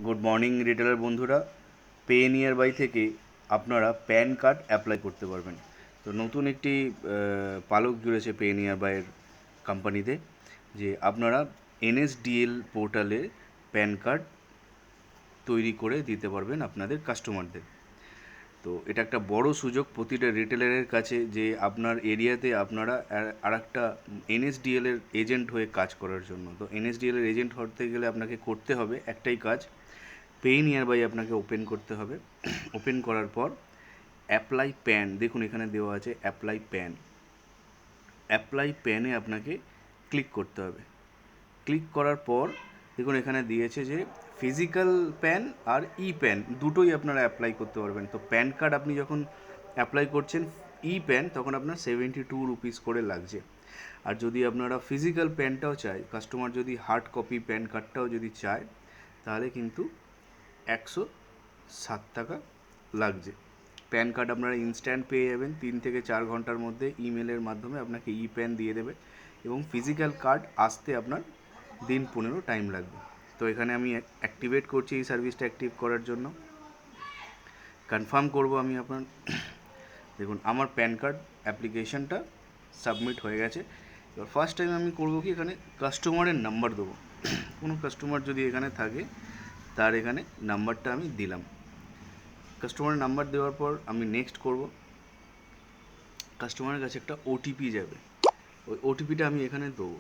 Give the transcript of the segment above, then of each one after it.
Good morning retailer বন্ধুরা। Pay near by থেকে আপনারা প্যান কার্ড অ্যাপ্লাই করতে পারবেন। তো নতুন একটি পালক জুড়েছে পে নিয়ার বাইয়ের কোম্পানিতে, যে আপনারা এনএসডিএল পোর্টালে প্যান কার্ড তৈরি করে দিতে পারবেন আপনাদের কাস্টমারদের। তো এটা একটা বড় সুযোগ প্রতিটা রিটেলারের কাছে, যে আপনার এরিয়াতে আপনারা আর একটা এনএসডিএল এর এজেন্ট হয়ে কাজ করার জন্য। তো এনএসডিএল এর এজেন্ট হতে গেলে আপনাকে করতে হবে একটাই কাজ, পে নিয়ার বাই আপনাকে ওপেন করতে হবে। ওপেন করার পর অ্যাপ্লাই প্যান, দেখুন এখানে দেওয়া আছে অ্যাপ্লাই প্যান। অ্যাপ্লাই প্যানে আপনাকে ক্লিক করতে হবে। ক্লিক করার পর দেখুন এখানে দিয়েছে যে ফিজিক্যাল প্যান আর ই প্যান দুটোই আপনারা অ্যাপ্লাই করতে পারবেন। তো প্যান কার্ড আপনি যখন অ্যাপ্লাই করছেন ই প্যান, তখন আপনার 72 রুপিস করে লাগছে। আর যদি আপনারা ফিজিক্যাল প্যানটাও চায়, কাস্টমার যদি হার্ড কপি প্যান কার্ডটাও যদি চায়, তাহলে কিন্তু 107 টাকা লাগছে। প্যান কার্ড আপনারা ইনস্ট্যান্ট পেয়ে যাবেন, 3 থেকে 4 ঘন্টার মধ্যে ইমেলের মাধ্যমে আপনাকে ই প্যান দিয়ে দেবে, এবং ফিজিক্যাল কার্ড আসতে আপনার দিন 15 টাইম লাগবে। তো এখানে আমি অ্যাক্টিভেট করছি এই সার্ভিসটা অ্যাক্টিভ করার জন্য। কনফার্ম করব আমি আপনার। দেখুন আমার প্যান কার্ড অ্যাপ্লিকেশনটা সাবমিট হয়ে গেছে। এবার ফার্স্ট টাইম আমি করবো কি, এখানে কাস্টমারের নাম্বার দেবো। কোনো কাস্টমার যদি এখানে থাকে, তার এখানে নাম্বারটা আমি দিলাম। কাস্টমারের নাম্বার দেওয়ার পর আমি নেক্সট করব। কাস্টমারের কাছে একটা ওটিপি যাবে, ওই ওটিপিটা আমি এখানে দেবো।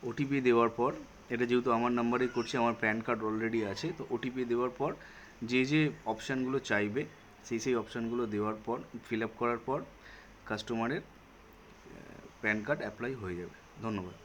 ওটিপি দেওয়ার পর, এটা যেহেতু আমার নাম্বারে করছি, আমার প্যান কার্ড অলরেডি আছে, তো ওটিপি দেওয়ার পর যে যে অপশানগুলো চাইবে সেই অপশানগুলো দেওয়ার পর, ফিল আপ করার পর কাস্টমারের প্যান কার্ড অ্যাপ্লাই হয়ে যাবে। ধন্যবাদ।